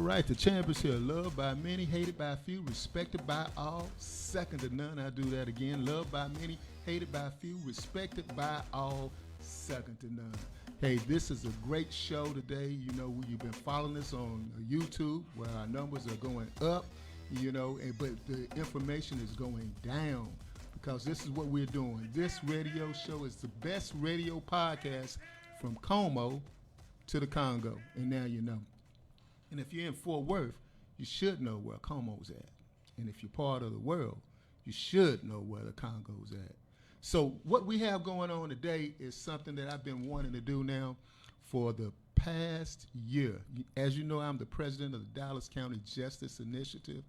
right, the champions here. Loved by many, hated by a few, respected by all, second to none. I do that again. Loved by many, hated by a few, respected by all, second to none. Hey, this is a great show today. You know, you've been following us on YouTube where our numbers are going up, you know, but the information is going down because this is what we're doing. This radio show is the best radio podcast from Como to the Congo, and now you know. And if you're in Fort Worth, you should know where Como's at. And if you're part of the world, you should know where the Congo's at. So what we have going on today is something that I've been wanting to do now for the past year. As you know, I'm the president of the Dallas County Justice Initiative,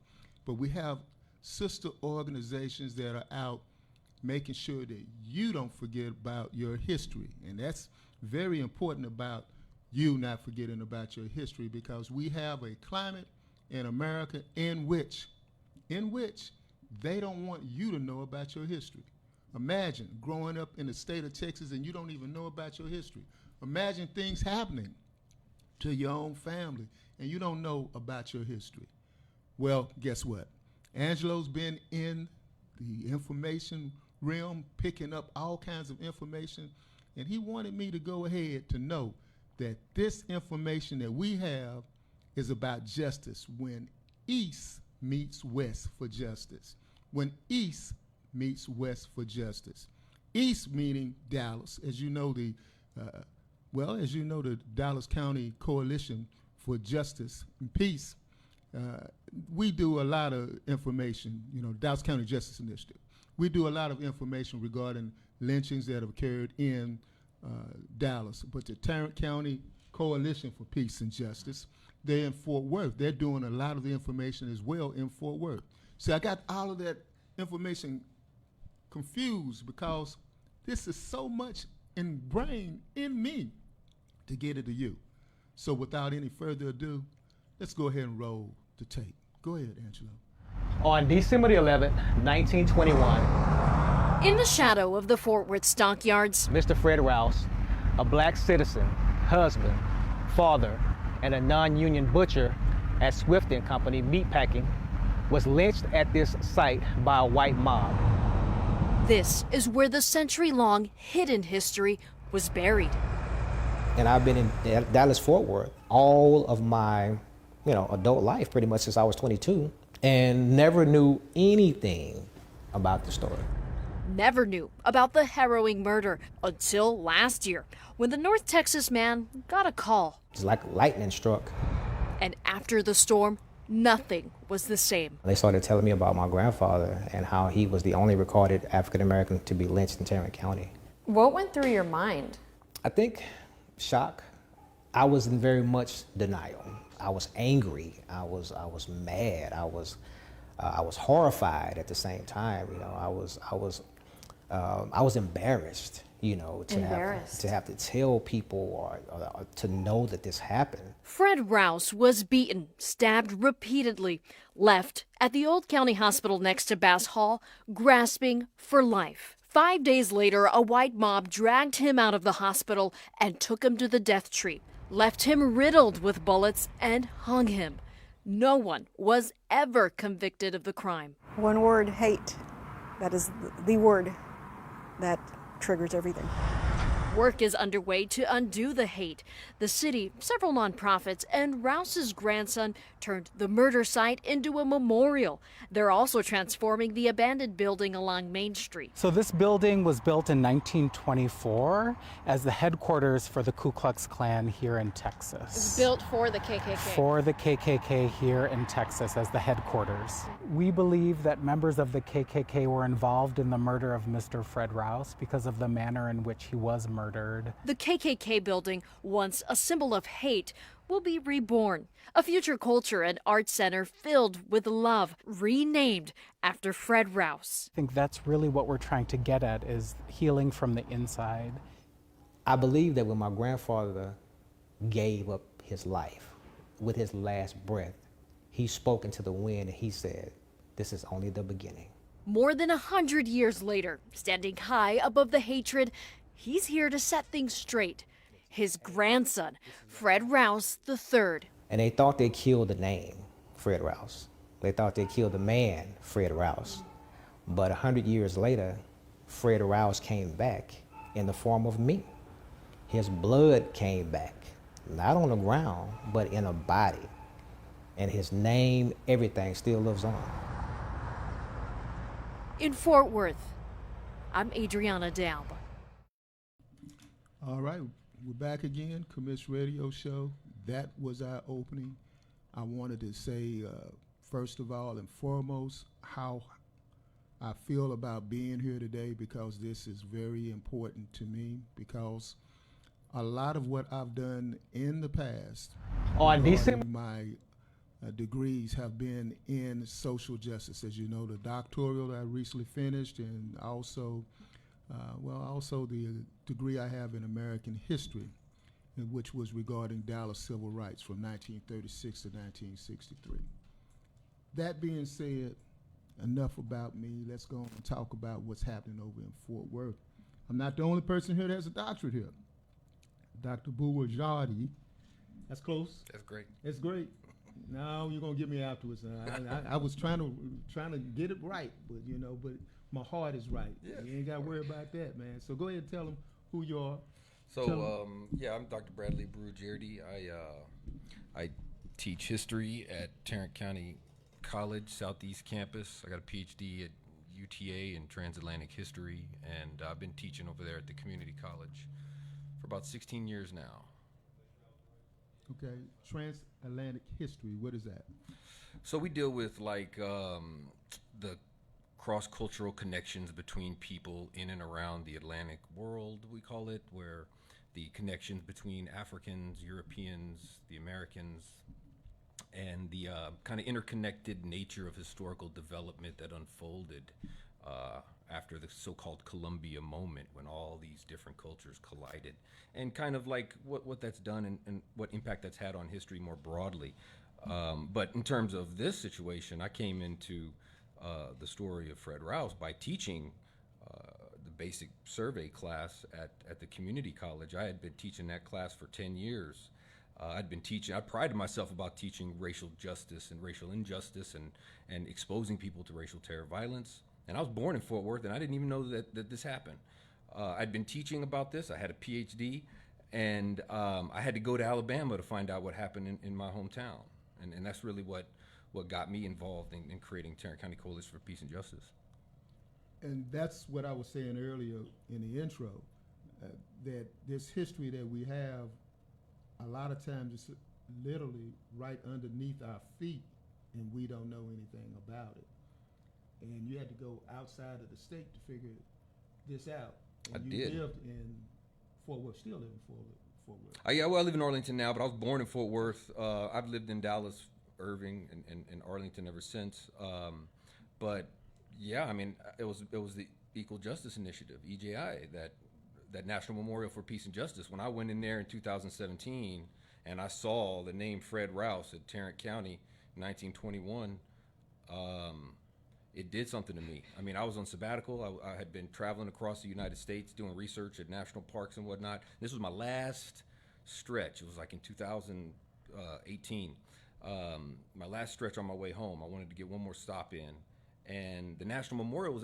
but we have sister organizations that are out making sure that you don't forget about your history. And that's very important about you not forgetting about your history, because we have a climate in America in which they don't want you to know about your history. Imagine growing up in the state of Texas and you don't even know about your history. Imagine things happening to your own family and you don't know about your history. Well, guess what? Angelo's been in the information realm, picking up all kinds of information, and he wanted me to go ahead to know that this information that we have is about justice when East meets West for justice. When East meets West for justice. East meaning Dallas, as you know the Dallas County Coalition for Justice and Peace. We do a lot of information, you know, Dallas County Justice Initiative. We do a lot of information regarding lynchings that have occurred in Dallas, but the Tarrant County Coalition for Peace and Justice, they're in Fort Worth. They're doing a lot of the information as well in Fort Worth. So I got all of that information confused because this is so much ingrained in me to get it to you. So without any further ado, let's go ahead and roll the tape. Go ahead, Angelo. On December 11, 1921, in the shadow of the Fort Worth stockyards, Mr. Fred Rouse, a black citizen, husband, father, and a non-union butcher at Swift & Company Meatpacking, was lynched at this site by a white mob. This is where the century-long hidden history was buried. And I've been in Dallas, Fort Worth all of my, adult life, pretty much since I was 22, and never knew anything about the story. Never knew about the harrowing murder until last year, when the North Texas man got a call. It's like lightning struck. And after the storm, nothing was the same. They started telling me about my grandfather and how he was the only recorded African American to be lynched in Tarrant County. What went through your mind? I think shock. I was in very much denial. I was angry. I was mad. I was horrified at the same time. I was embarrassed. To have to tell people or to know that this happened. Fred Rouse was beaten, stabbed repeatedly, left at the Old County Hospital next to Bass Hall, grasping for life. 5 days later, a white mob dragged him out of the hospital and took him to the death tree, left him riddled with bullets, and hung him. No one was ever convicted of the crime. One word, hate. That is the word that triggers everything. Work is underway to undo the hate. The city, several nonprofits, and Rouse's grandson turned the murder site into a memorial. They're also transforming the abandoned building along Main Street. So this building was built in 1924 as the headquarters for the Ku Klux Klan here in Texas. It was built for the KKK. For the KKK here in Texas as the headquarters. We believe that members of the KKK were involved in the murder of Mr. Fred Rouse because of the manner in which he was murdered. The KKK building, once a symbol of hate, will be reborn. A future culture and art center filled with love, renamed after Fred Rouse. I think that's really what we're trying to get at, is healing from the inside. I believe that when my grandfather gave up his life, with his last breath, he spoke into the wind and he said, "This is only the beginning." More than 100 years later, standing high above the hatred, he's here to set things straight. His grandson, Fred Rouse III. And they thought they killed the name, Fred Rouse. They thought they killed the man, Fred Rouse. But 100 years later, Fred Rouse came back in the form of me. His blood came back, not on the ground, but in a body. And his name, everything still lives on. In Fort Worth, I'm Adriana Daub. All right, we're back again, Commiss Radio Show. That was our opening. I wanted to say, first of all and foremost, how I feel about being here today, because this is very important to me, because a lot of what I've done in the past On regarding December my degrees have been in social justice. As you know, the doctoral that I recently finished, and also, also the degree I have in American history, which was regarding Dallas civil rights from 1936 to 1963. That being said, enough about me. Let's go on and talk about what's happening over in Fort Worth. I'm not the only person here that has a doctorate here. Dr. Buwajadi. That's close. That's great. That's great. No, you're gonna get me afterwards. I was trying to get it right, but my heart is right. Yeah, You ain't got to worry about that, man. So go ahead and tell them who you are. So I'm Dr. Bradley Buwajadi. I teach history at Tarrant County College Southeast Campus. I got a PhD at UTA in transatlantic history, and I've been teaching over there at the community college for about 16 years now. Okay, transatlantic history. What is that? So we deal with the cross-cultural connections between people in and around the Atlantic world, we call it, where the connections between Africans, Europeans, the Americans, and the kind of interconnected nature of historical development that unfolded after the so-called Columbia moment, when all these different cultures collided, and kind of like what that's done and what impact that's had on history more broadly. But in terms of this situation, I came into the story of Fred Rouse by teaching the basic survey class at the community college. I had been teaching that class for 10 years. I prided myself about teaching racial justice and racial injustice and exposing people to racial terror violence. And I was born in Fort Worth, and I didn't even know that this happened. I'd been teaching about this. I had a PhD, and I had to go to Alabama to find out what happened in my hometown. And that's really what got me involved in creating Tarrant County Coalition for Peace and Justice. And that's what I was saying earlier in the intro, that this history that we have, a lot of times it's literally right underneath our feet, and we don't know anything about it. And you had to go outside of the state to figure this out. And I you did. lived in Fort Worth, still live in Fort Worth. I live in Arlington now, but I was born in Fort Worth. I've lived in Dallas, Irving, and Arlington ever since. But yeah, I mean, it was the Equal Justice Initiative, EJI, that National Memorial for Peace and Justice. When I went in there in 2017 and I saw the name Fred Rouse at Tarrant County in 1921, it did something to me. I mean, I was on sabbatical. I had been traveling across the United States doing research at national parks and whatnot. This was my last stretch. It was like in 2018. My last stretch on my way home. I wanted to get one more stop in. And the National Memorial was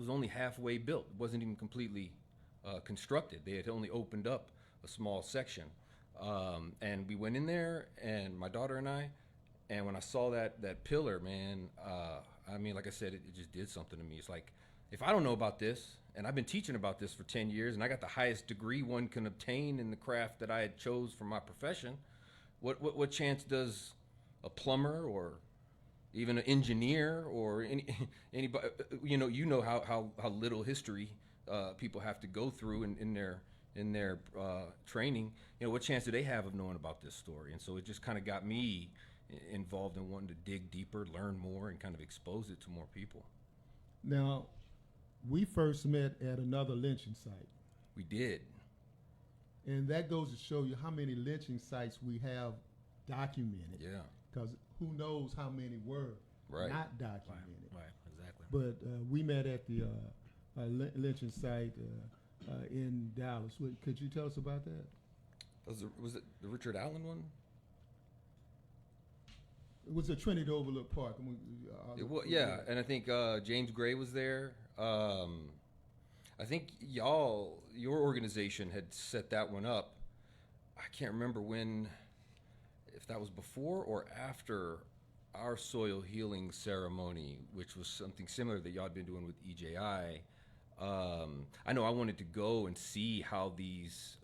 only halfway built. It wasn't even completely constructed. They had only opened up a small section. And we went in there, and my daughter and I, and when I saw that pillar, man, I mean, like I said, it just did something to me. It's like, if I don't know about this, and I've been teaching about this for 10 years, and I got the highest degree one can obtain in the craft that I had chose for my profession, what chance does a plumber or even an engineer or anybody, you know how little history people have to go through in their training, what chance do they have of knowing about this story? And so it just kind of got me involved in wanting to dig deeper, learn more, and kind of expose it to more people. Now, we first met at another lynching site. We did. And that goes to show you how many lynching sites we have documented. Yeah. Because who knows how many were not documented. Right, exactly. But we met at the lynching site in Dallas. Could you tell us about that? Was it the Richard Allen one? It was a Trinity Overlook Park. Yeah, and I think James Gray was there. I think your organization had set that one up. I can't remember if that was before or after our soil healing ceremony, which was something similar that y'all had been doing with EJI. I know I wanted to go and see how these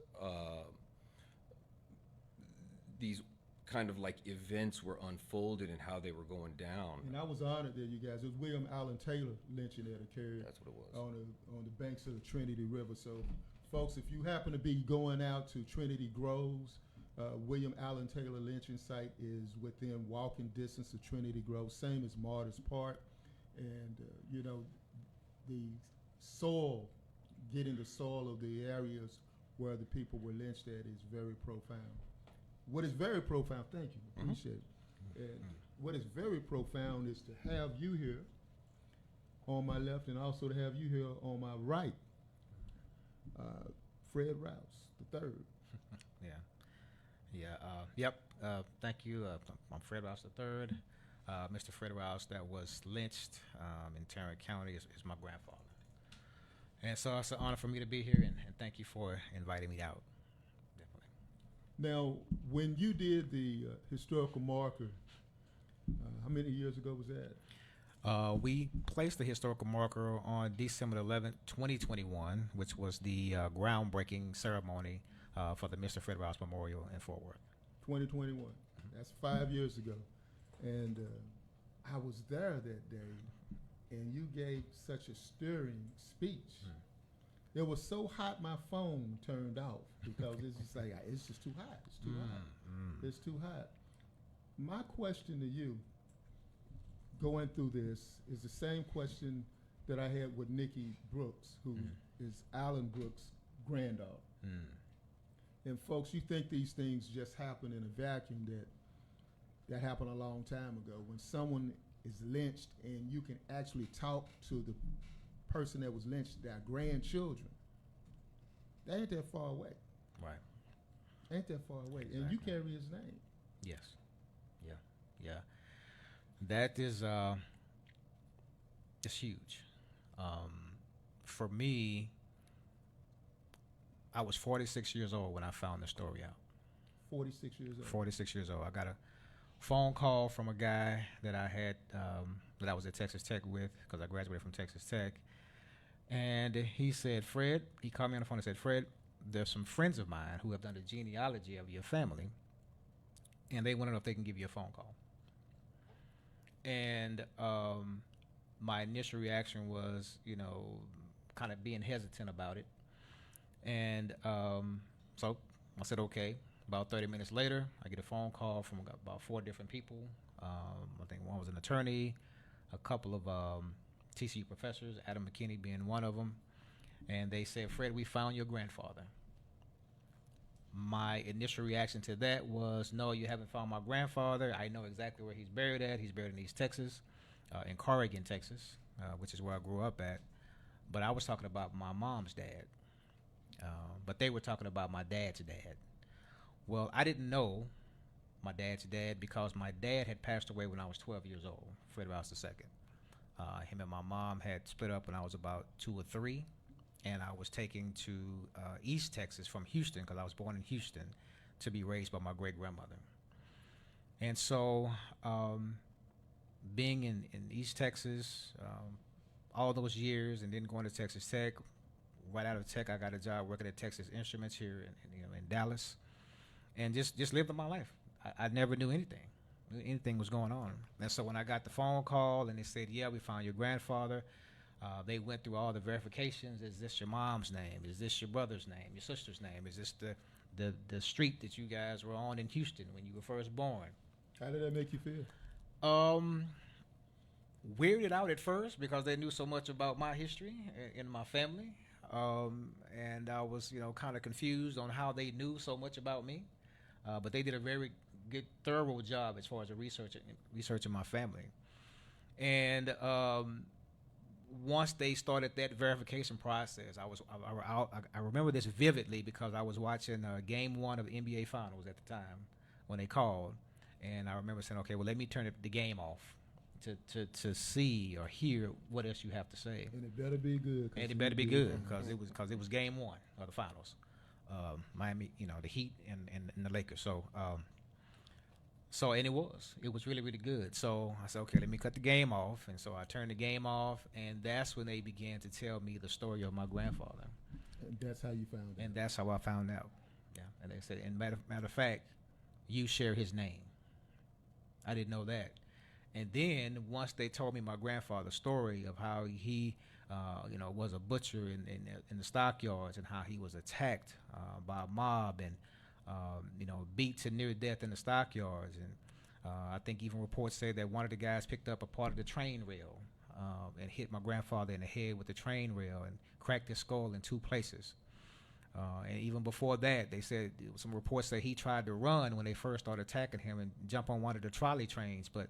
kind of like events were unfolded and how they were going down. And I was honored that you guys. It was William Allen Taylor lynching that occurred. That's what it was. On the banks of the Trinity River. So, folks, if you happen to be going out to Trinity Groves, William Allen Taylor lynching site is within walking distance of Trinity Grove, same as Martyrs Park. And, the soil, getting the soil of the areas where the people were lynched at is very profound. What is very profound, thank you, appreciate it. And what is very profound is to have you here on my left and also to have you here on my right, Fred Rouse III. Thank you. I'm Fred Rouse III. Mr. Fred Rouse that was lynched in Tarrant County is my grandfather. And so it's an honor for me to be here, and thank you for inviting me out. Now, when you did the historical marker, how many years ago was that? We placed the historical marker on December 11th, 2021, which was the groundbreaking ceremony for the Mr. Fred Rouse Memorial in Fort Worth. 2021. That's 5 years ago. And I was there that day, and you gave such a stirring speech. It was so hot my phone turned off because it's just like, it's just too hot. It's too hot. It's too hot. My question to you, going through this, is the same question that I had with Nikki Brooks, who is Alan Brooks' granddaughter. And folks, you think these things just happen in a vacuum. That happened a long time ago. When someone is lynched and you can actually talk to the person that was lynched, their grandchildren, that ain't that far away. Right. Ain't that far away. Exactly. And you carry his name. Yes. Yeah. That is it's huge. For me, I was 46 years old when I found the story out. 46 years old. 46 years old. I got a phone call from a guy that I had that I was at Texas Tech with, because I graduated from Texas Tech. And he said, Fred, he called me on the phone and said, Fred, there's some friends of mine who have done the genealogy of your family, and they want to know if they can give you a phone call. And my initial reaction was, kind of being hesitant about it. And so I said, okay. About 30 minutes later, I get a phone call from about 4 different people. I think one was an attorney, a couple of TCU professors, Adam McKinney being one of them. And they said, Fred, we found your grandfather. My initial reaction to that was, no, you haven't found my grandfather. I know exactly where he's buried at. He's buried in East Texas, in Corrigan, Texas, which is where I grew up at. But I was talking about my mom's dad. But they were talking about my dad's dad. Well, I didn't know my dad's dad because my dad had passed away when I was 12 years old, Fred Rouse II. Him and my mom had split up when I was about 2 or 3, and I was taken to East Texas from Houston, because I was born in Houston, to be raised by my great-grandmother. And so being in East Texas all those years, and then going to Texas Tech, right out of Tech, I got a job working at Texas Instruments here in Dallas. And just lived my life. I never knew anything was going on. And so when I got the phone call and they said, yeah, we found your grandfather, they went through all the verifications. Is this your mom's name? Is this your brother's name? Your sister's name? Is this the street that you guys were on in Houston when you were first born? How did that make you feel? Weirded out at first because they knew so much about my history in my family. And I was, kind of confused on how they knew so much about me. But they did a very good, thorough job as far as researching my family. And once they started that verification process, I remember this vividly because I was watching Game 1 of the NBA Finals at the time when they called, And I remember saying, okay, well, let me turn the game off to see or hear what else you have to say. And it better be good. And it better be good because it was game one of the finals. Miami, the Heat and the Lakers. So and it was really, really good. So I said, okay, let me cut the game off. And so I turned the game off, and that's when they began to tell me the story of my grandfather. And that's how you found out. And that's how I found out. Yeah. And they said, and matter of fact, you share his name. I didn't know that. And then once they told me my grandfather's story of how he, was a butcher in the stockyards, and how he was attacked by a mob and, beat to near death in the stockyards. And I think even reports say that one of the guys picked up a part of the train rail and hit my grandfather in the head with the train rail and cracked his skull in 2 places. And even before that, they said some reports say he tried to run when they first started attacking him and jump on one of the trolley trains, but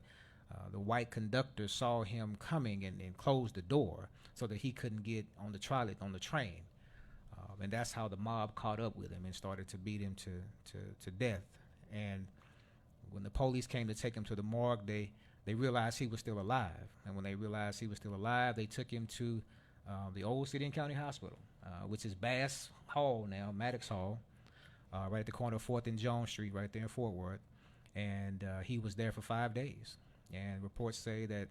the white conductor saw him coming and closed the door so that he couldn't get on the train. And that's how the mob caught up with him and started to beat him to death. And when the police came to take him to the morgue, they realized he was still alive. And when they realized he was still alive, they took him to the old City and County Hospital, which is Bass Hall now, Maddox Hall, right at the corner of 4th and Jones Street, right there in Fort Worth. And he was there for 5 days. And reports say that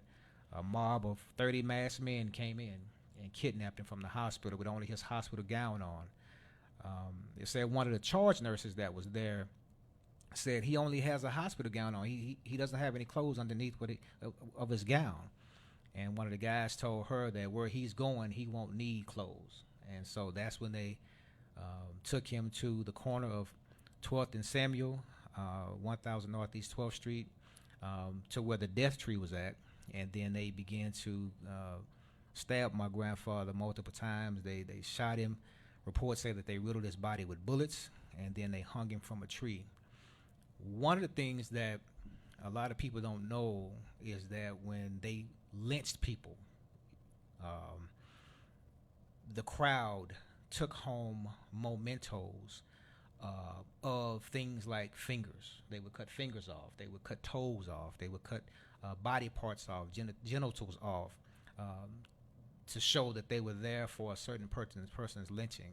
a mob of 30 masked men came in and kidnapped him from the hospital with only his hospital gown on. They said one of the charge nurses that was there said he only has a hospital gown on. He doesn't have any clothes underneath of his gown. And one of the guys told her that where he's going, he won't need clothes. And so that's when they took him to the corner of 12th and Samuel, 1000 Northeast 12th Street, to where the death tree was at. And then they began to stabbed my grandfather multiple times. They shot him. Reports say that they riddled his body with bullets, and then they hung him from a tree. One of the things that a lot of people don't know is that when they lynched people, the crowd took home mementos of things like fingers. They would cut fingers off. They would cut toes off. They would cut body parts off, genitals off, to show that they were there for a certain person's lynching.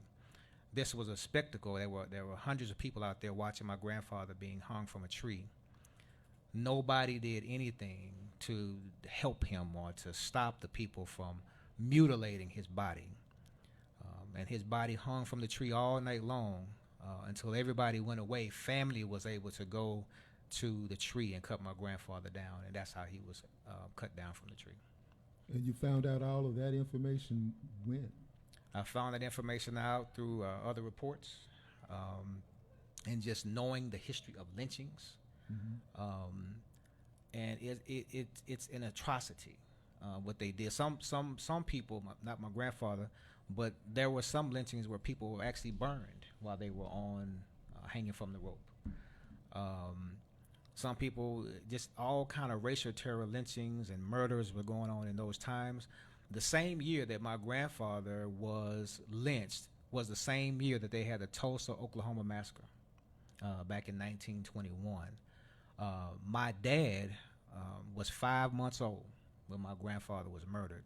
This was a spectacle. There were hundreds of people out there watching my grandfather being hung from a tree. Nobody did anything to help him or to stop the people from mutilating his body. And his body hung from the tree all night long until everybody went away. Family was able to go to the tree and cut my grandfather down, and that's how he was cut down from the tree. And you found out all of that information when? I found that information out through other reports, and just knowing the history of lynchings. Mm-hmm. And it's an atrocity what they did. Some people, not my grandfather, but there were some lynchings where people were actually burned while they were on hanging from the rope. Some people, just all kind of racial terror lynchings and murders were going on in those times. The same year that my grandfather was lynched was the same year that they had the Tulsa, Oklahoma massacre back in 1921. My dad was 5 months old when my grandfather was murdered.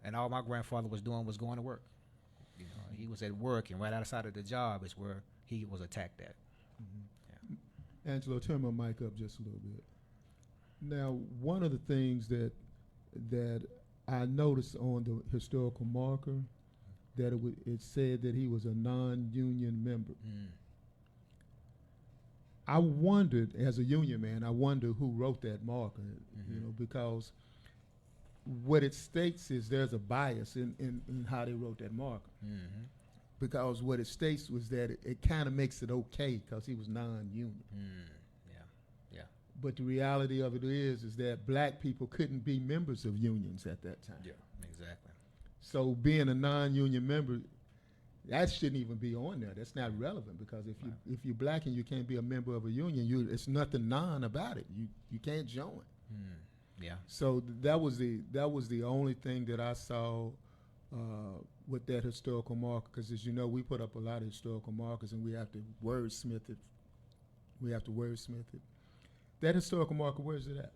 And all my grandfather was doing was going to work. He was at work, and right outside of the job is where he was attacked at. Mm-hmm. Angelo, turn my mic up just a little bit. Now, one of the things that I noticed on the historical marker, that it said that he was a non-union member. Mm. I wondered, as a union man, who wrote that marker, mm-hmm. Because what it states is there's a bias in how they wrote that marker. Mm-hmm. Because what it states was that it kind of makes it okay because he was non-union. Yeah. But the reality of it is that black people couldn't be members of unions at that time. Yeah, exactly. So being a non-union member, that shouldn't even be on there. That's not relevant because if you're black and you can't be a member of a union, it's nothing non about it. You can't join. Yeah. So that was the only thing that I saw with that historical marker, because as you know, we put up a lot of historical markers and we have to wordsmith it. That historical marker, where's it at?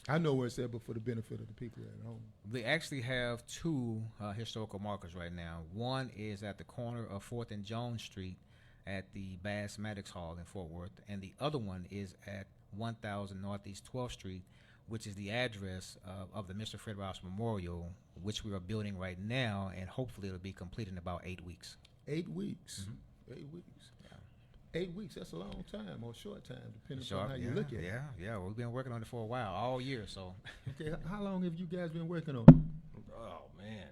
I know where it's at, but for the benefit of the people at home. They actually have two historical markers right now. One is at the corner of 4th and Jones Street at the Bass Maddox Hall in Fort Worth, and the other one is at 1000 Northeast 12th Street, which is the address of the Mr. Fred Rouse Memorial, which we are building right now, and hopefully it'll be complete in about 8 weeks. 8 weeks. Mm-hmm. 8 weeks. Yeah. 8 weeks, that's a long time or a short time, depending on how you look at it. Yeah, we've been working on it for a while, all year, so. Okay, how long have you guys been working on it? Oh man,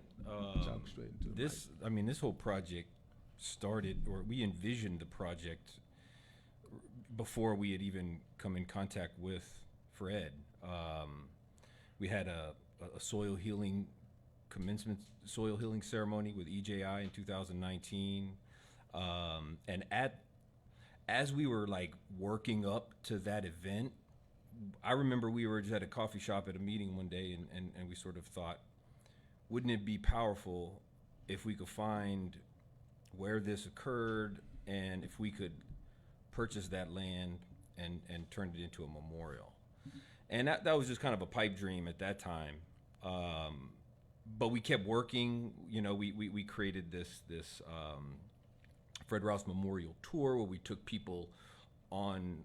Talk straight into the this. I mean, this whole project started, or we envisioned the project before we had even come in contact with Fred. We had a soil healing commencement soil healing ceremony with EJI in 2019, and as we were like working up to that event, I remember we were just at a coffee shop at a meeting one day, and we sort of thought, wouldn't it be powerful if we could find where this occurred, and if we could purchase that land and turn it into a memorial. And that was just kind of a pipe dream at that time. But we kept working. You know, we created this Fred Rouse Memorial Tour where we took people on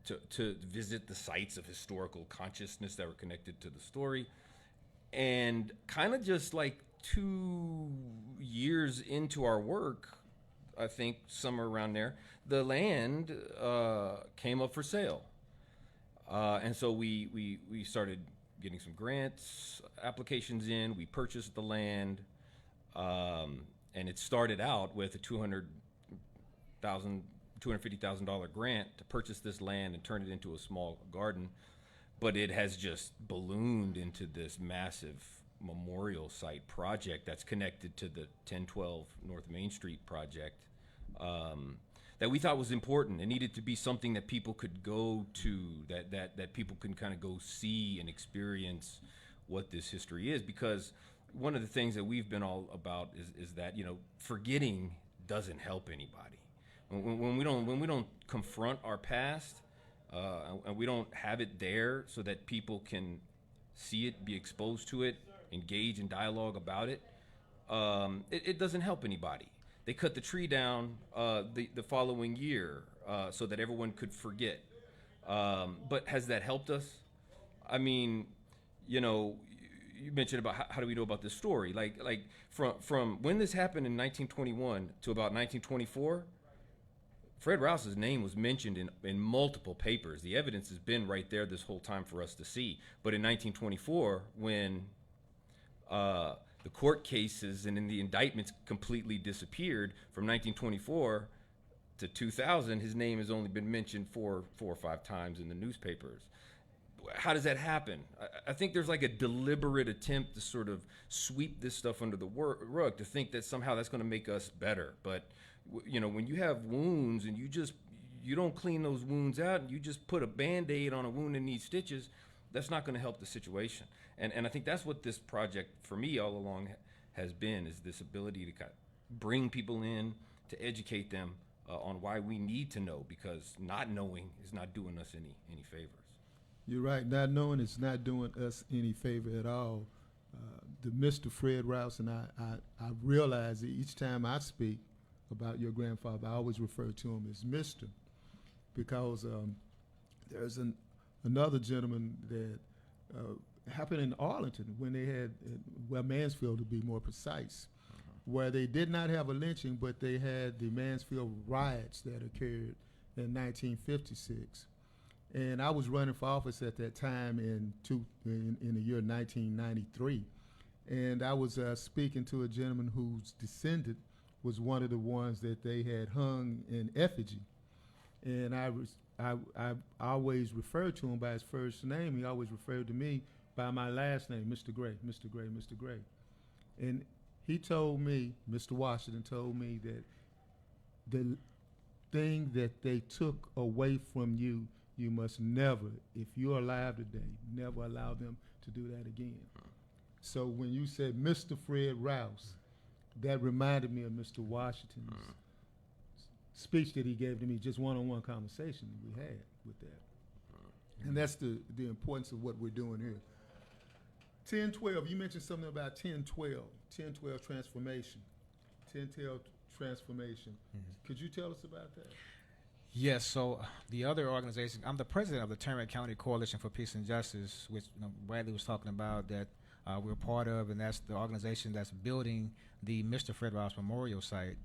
to visit the sites of historical consciousness that were connected to the story. And kind of just like 2 years into our work, I think somewhere around there, the land came up for sale. And so we started getting some grants applications in. We purchased the land, and it started out with a $250,000 grant to purchase this land and turn it into a small garden. But it has just ballooned into this massive memorial site project that's connected to the 1012 North Main Street project, that we thought was important. It needed to be something that people could go to, that people can kind of go see and experience what this history is. Because one of the things that we've been all about is that, you know, forgetting doesn't help anybody. When we don't confront our past, and we don't have it there so that people can see it, be exposed to it, engage in dialogue about it, it doesn't help anybody. They cut the tree down the following year so that everyone could forget. But has that helped us? I mean, you know, you mentioned about how do we know about this story? Like from when this happened in 1921 to about 1924, Fred Rouse's name was mentioned in multiple papers. The evidence has been right there this whole time for us to see. But in 1924, when the court cases and then the indictments completely disappeared, from 1924 to 2000, his name has only been mentioned four or five times in the newspapers. How does that happen? I think there's like a deliberate attempt to sort of sweep this stuff under the rug, to think that somehow that's going to make us better. But you know, when you have wounds and you don't clean those wounds out and you just put a Band-Aid on a wound that needs stitches, that's not going to help the situation. And I think that's what this project for me all along has been, is this ability to kind of bring people in, to educate them on why we need to know, because not knowing is not doing us any favors. You're right. Not knowing is not doing us any favor at all. The Mr. Fred Rouse, and I realize that each time I speak about your grandfather, I always refer to him as Mr. because there's another gentleman that happened in Arlington when they had, well, Mansfield to be more precise, where they did not have a lynching, but they had the Mansfield riots that occurred in 1956. And I was running for office at that time in the year 1993. And I was speaking to a gentleman whose descendant was one of the ones that they had hung in effigy. And I always referred to him by his first name. He always referred to me by my last name, Mr. Gray, Mr. Gray, Mr. Gray. And he told me, Mr. Washington told me, that the thing that they took away from you, you must never, if you're alive today, never allow them to do that again. So when you said Mr. Fred Rouse, that reminded me of Mr. Washington's speech that he gave to me, just one-on-one conversation we had with that. And that's the importance of what we're doing here. 1012, you mentioned something about 1012 transformation. 1012 transformation. Could you tell us about that? Yes, so the other organization, I'm the president of the Tarrant County Coalition for Peace and Justice, which Bradley was talking about, that we're part of, and that's the organization that's building the Mr. Fred Rouse Memorial Site.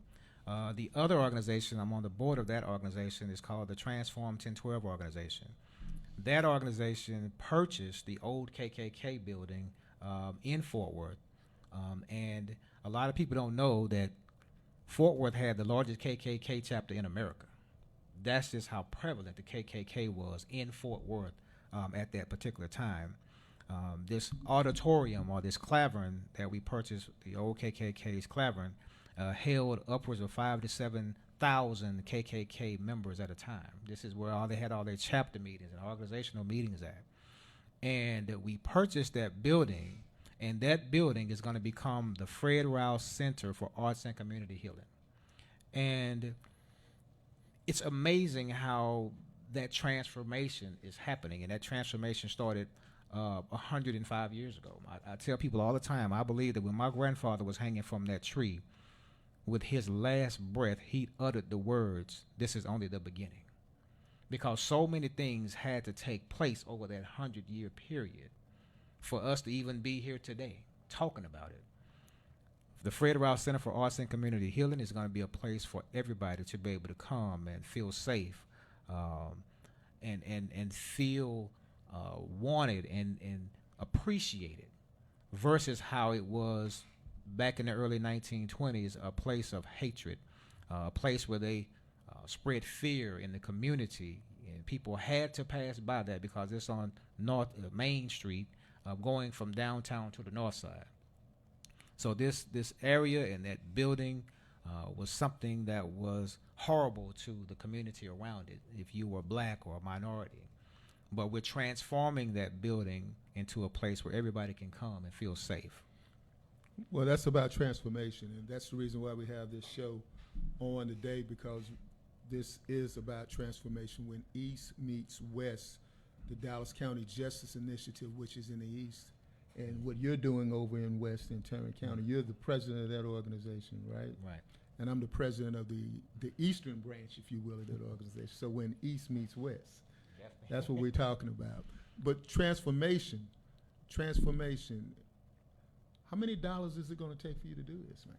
The other organization, I'm on the board of that organization, is called the Transform 1012 organization. That organization purchased the old KKK building in Fort Worth, and a lot of people don't know that Fort Worth had the largest KKK chapter in America. That's just how prevalent the KKK was in Fort Worth at that particular time. This auditorium, or this cavern that we purchased, the old KKK's cavern, held upwards of 5,000 to 7,000 KKK members at a time. This is where they had all their chapter meetings and organizational meetings at. And we purchased that building, and that building is going to become the Fred Rouse Center for Arts and Community Healing. And it's amazing how that transformation is happening, and that transformation started 105 years ago. I tell people all the time, I believe that when my grandfather was hanging from that tree, with his last breath, he uttered the words, "This is only the beginning." Because so many things had to take place over that 100-year period for us to even be here today talking about it. The Fred Rouse Center for Arts and Community Healing is going to be a place for everybody to be able to come and feel safe, and feel wanted and appreciated, versus how it was back in the early 1920s, a place of hatred, a place where they spread fear in the community, and people had to pass by that because it's on Main Street, going from downtown to the north side. So this area and that building was something that was horrible to the community around it if you were black or a minority. But we're transforming that building into a place where everybody can come and feel safe. Well, that's about transformation, and that's the reason why we have this show on today, because this is about transformation. When East meets West, the Dallas County Justice Initiative, which is in the East, and what you're doing over in West in Tarrant County, you're the president of that organization, right? Right. And I'm the president of the Eastern branch, if you will, of that organization. So when East meets West, that's what we're talking about. But transformation, how many dollars is it going to take for you to do this, man?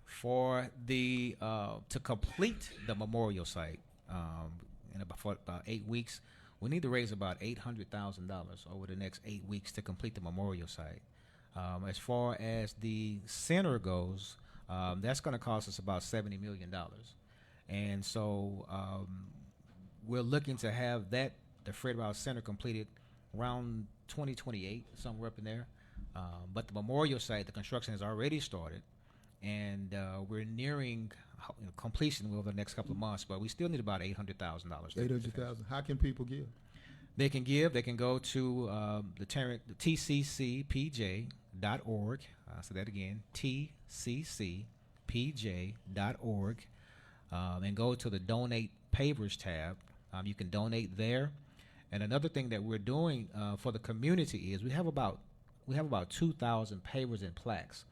For the to complete the memorial site for about 8 weeks, we need to raise about $800,000 over the next 8 weeks to complete the memorial site. As far as the center goes, that's going to cost us about $70 million. And so we're looking to have the Fred Rouse Center completed around 2028, somewhere up in there. But the memorial site, the construction has already started, and we're nearing completion over the next couple of months, but we still need about $800,000. $800,000. How can people give? They can give. They can go to the tccpj.org. I'll say that again, tccpj.org, and go to the Donate Pavers tab. You can donate there. And another thing that we're doing for the community is we have about 2,000 pavers and plaques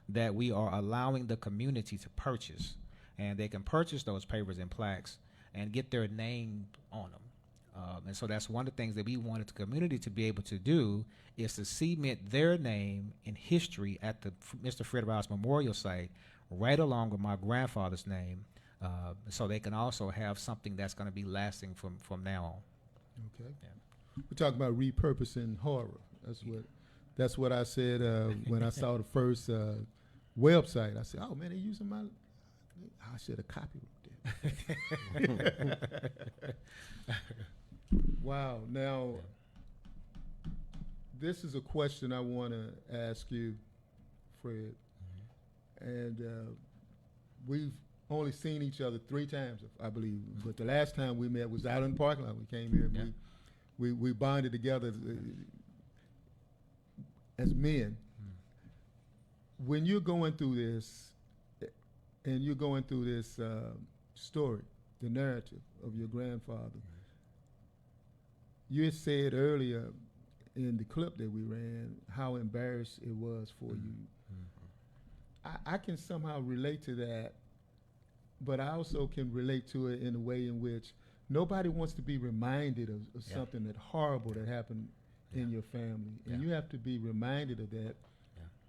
that we are allowing the community to purchase, and they can purchase those pavers and plaques and get their name on them. And so that's one of the things that we wanted the community to be able to do, is to cement their name in history at the Mr. Fred Rouse Memorial Site, right along with my grandfather's name, so they can also have something that's going to be lasting from now on. Okay. Yeah. We're talking about repurposing horror. That's what I said when I saw the first website. I said, "Oh man, they're using my." I should have copyrighted that. Wow. Now, this is a question I want to ask you, Fred. And we've only seen each other 3 times, I believe. But the last time we met was out in the parking lot. We came here. And we bonded together as men. When you're going through this, and you're going through this story, the narrative of your grandfather, you had said earlier in the clip that we ran how embarrassed it was for you. I can somehow relate to that, but I also can relate to it in a way in which nobody wants to be reminded of something that horrible that happened in your family. And you have to be reminded of that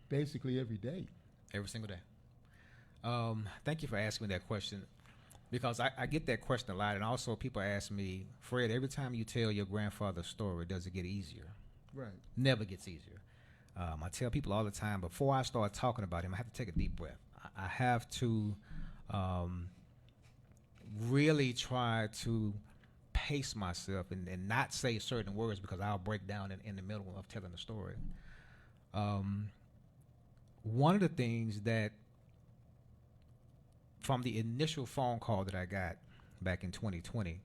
basically every day. Every single day. Thank you for asking me that question, because I get that question a lot, and also people ask me, Fred, every time you tell your grandfather's story, does it get easier? Right. Never gets easier. I tell people all the time, before I start talking about him, I have to take a deep breath. I have to really try to pace myself and not say certain words, because I'll break down in the middle of telling the story. One of the things that, from the initial phone call that I got back in 2020,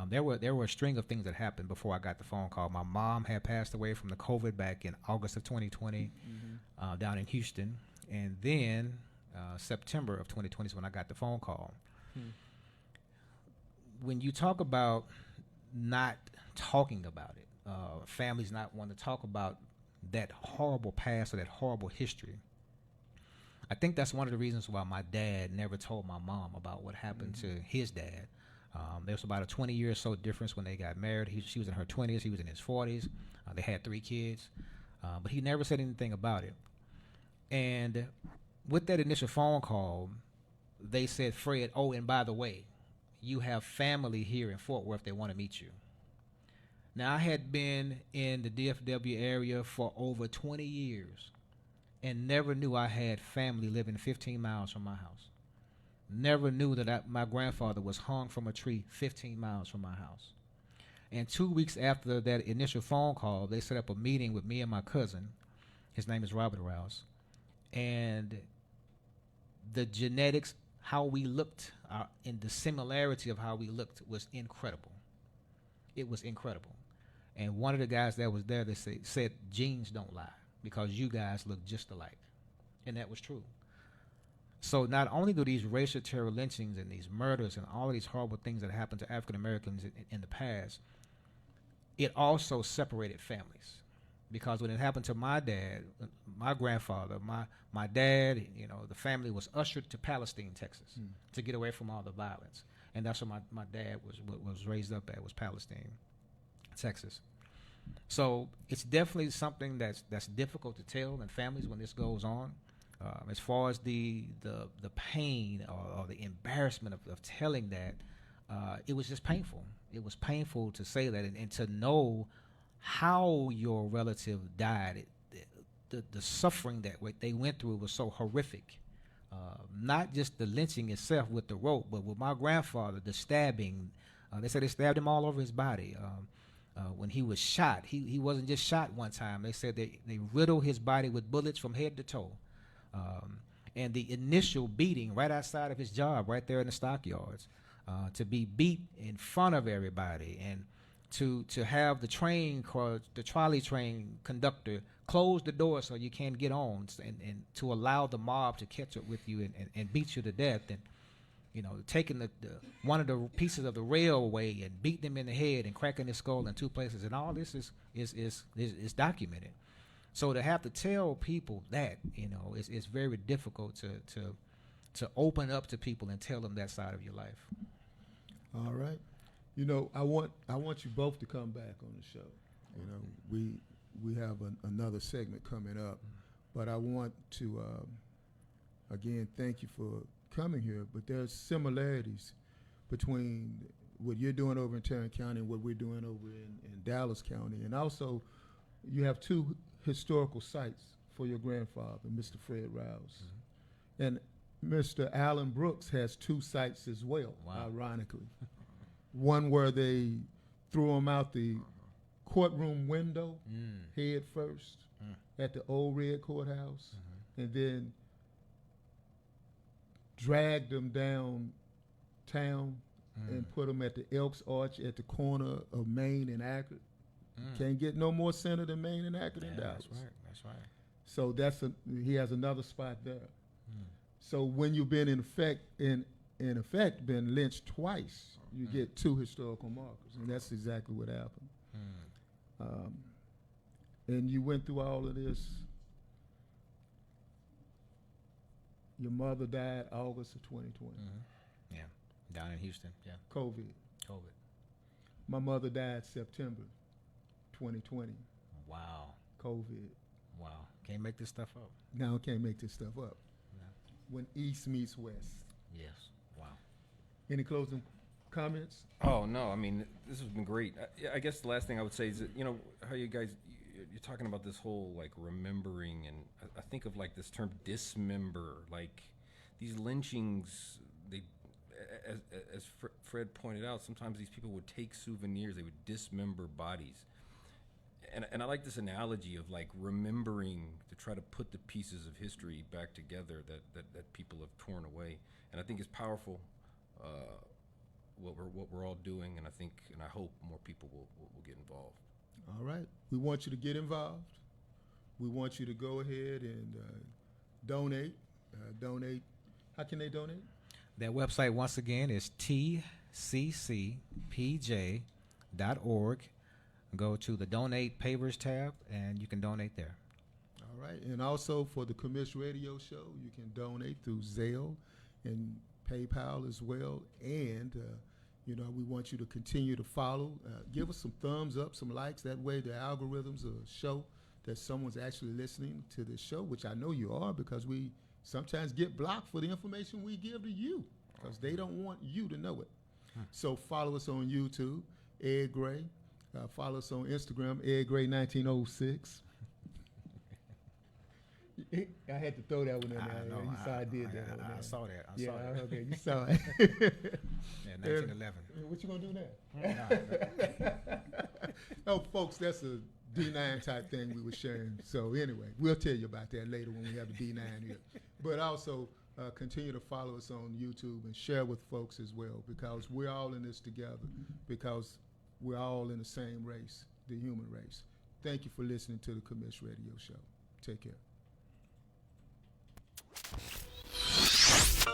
there were a string of things that happened before I got the phone call. My mom had passed away from the COVID back in August of 2020 down in Houston, and then September of 2020 is when I got the phone call. When you talk about not talking about it, families not wanting to talk about that horrible past or that horrible history, I think that's one of the reasons why my dad never told my mom about what happened to his dad. There was about a 20-year or so difference when they got married. She was in her 20s, he was in his 40s. They had 3 kids, but he never said anything about it. And with that initial phone call, they said, Fred, oh, and by the way, you have family here in Fort Worth. They want to meet you. Now, I had been in the DFW area for over 20 years and never knew I had family living 15 miles from my house. Never knew that my grandfather was hung from a tree 15 miles from my house. And 2 weeks after that initial phone call, they set up a meeting with me and my cousin. His name is Robert Rouse. And the genetics, how we looked, and the similarity of how we looked was incredible. It was incredible. And one of the guys that was there, they said, genes don't lie, because you guys look just alike. And that was true. So not only do these racial terror lynchings and these murders and all of these horrible things that happened to African Americans in the past, it also separated families. Because when it happened to my dad, my grandfather, my dad, the family was ushered to Palestine, Texas, to get away from all the violence. And that's where my dad was raised up at, was Palestine, Texas. So it's definitely something that's difficult to tell in families when this goes on. As far as the pain or the embarrassment of telling that, it was just painful. It was painful to say that and to know how your relative died. The suffering that they went through was so horrific. Not just the lynching itself with the rope, but with my grandfather, the stabbing. They said they stabbed him all over his body. When he was shot, he wasn't just shot one time. They said they riddled his body with bullets from head to toe. And the initial beating right outside of his job, right there in the stockyards, to be beat in front of everybody, and to have the trolley train conductor close the door so you can't get on, and to allow the mob to catch up with you and beat you to death, and taking the one of the pieces of the railway and beating him in the head and cracking his skull in 2 places, and all this is documented. So to have to tell people that, it's very difficult to open up to people and tell them that side of your life. All right. I want you both to come back on the show. We have another segment coming up, but I want to again thank you for coming here. But there's similarities between what you're doing over in Tarrant County and what we're doing over in Dallas County, and also you have 2 historical sites for your grandfather, Mr. Fred Rouse. And Mr. Allen Brooks has 2 sites as well, ironically. One where they threw him out the courtroom window, head first, at the old Red Courthouse, and then dragged him downtown and put him at the Elks Arch at the corner of Main and Akron. Can't get no more center than Main and Akron in Dallas. That's right. So he has another spot there. So when you've been in effect been lynched twice, you get 2 historical markers, and that's exactly what happened. And you went through all of this. Your mother died August of 2020. Yeah, down in Houston. Yeah, COVID. COVID. My mother died September 2020. Wow. COVID. Wow. Can't make this stuff up. Now I can't make this stuff up. No. When East meets West. Yes. Wow. Any closing comments? Oh no, I mean this has been great. I guess the last thing I would say is that, you know, how you guys you're talking about this whole like remembering, and I think of like this term dismember, like these lynchings. They, as Fred pointed out, sometimes these people would take souvenirs, they would dismember bodies, and I like this analogy of like remembering to try to put the pieces of history back together that people have torn away, and I think it's powerful. What we're all doing, and I hope more people will get involved. All right. We want you to get involved. We want you to go ahead and donate. Donate. How can they donate? That website, once again, is tccpj.org. Go to the Donate Papers tab, and you can donate there. All right. And also for the Commish Radio Show, you can donate through Zelle and PayPal as well. And, you know, we want you to continue to follow. Give us some thumbs up, some likes. That way the algorithms will show that someone's actually listening to this show, which I know you are, because we sometimes get blocked for the information we give to you because they don't want you to know it. So follow us on YouTube, Ed Gray. Follow us on Instagram, Ed Gray 1906. I had to throw that one in there. You saw I did that. I saw that. I yeah, saw that. Okay, you saw it. Yeah, 1911. What you gonna do now? Oh, folks, that's a D9 type thing we were sharing. So anyway, we'll tell you about that later when we have the D9 here. But also continue to follow us on YouTube and share with folks as well, because we're all in this together, because we're all in the same race, the human race. Thank you for listening to the Commish Radio Show. Take care.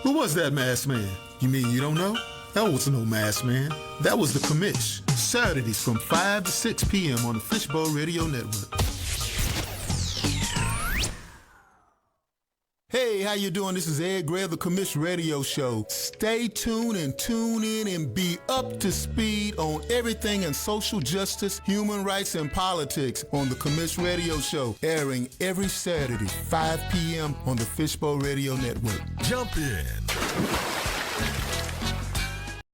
Who was that masked man? You mean you don't know? That was no masked man. That was the Commish. Saturdays from 5 to 6 p.m. on the Fishbowl Radio Network. Hey, how you doing? This is Ed Gray of the Commish Radio Show. Stay tuned and tune in and be up to speed on everything in social justice, human rights, and politics on the Commish Radio Show, airing every Saturday, 5 p.m. on the Fishbowl Radio Network. Jump in.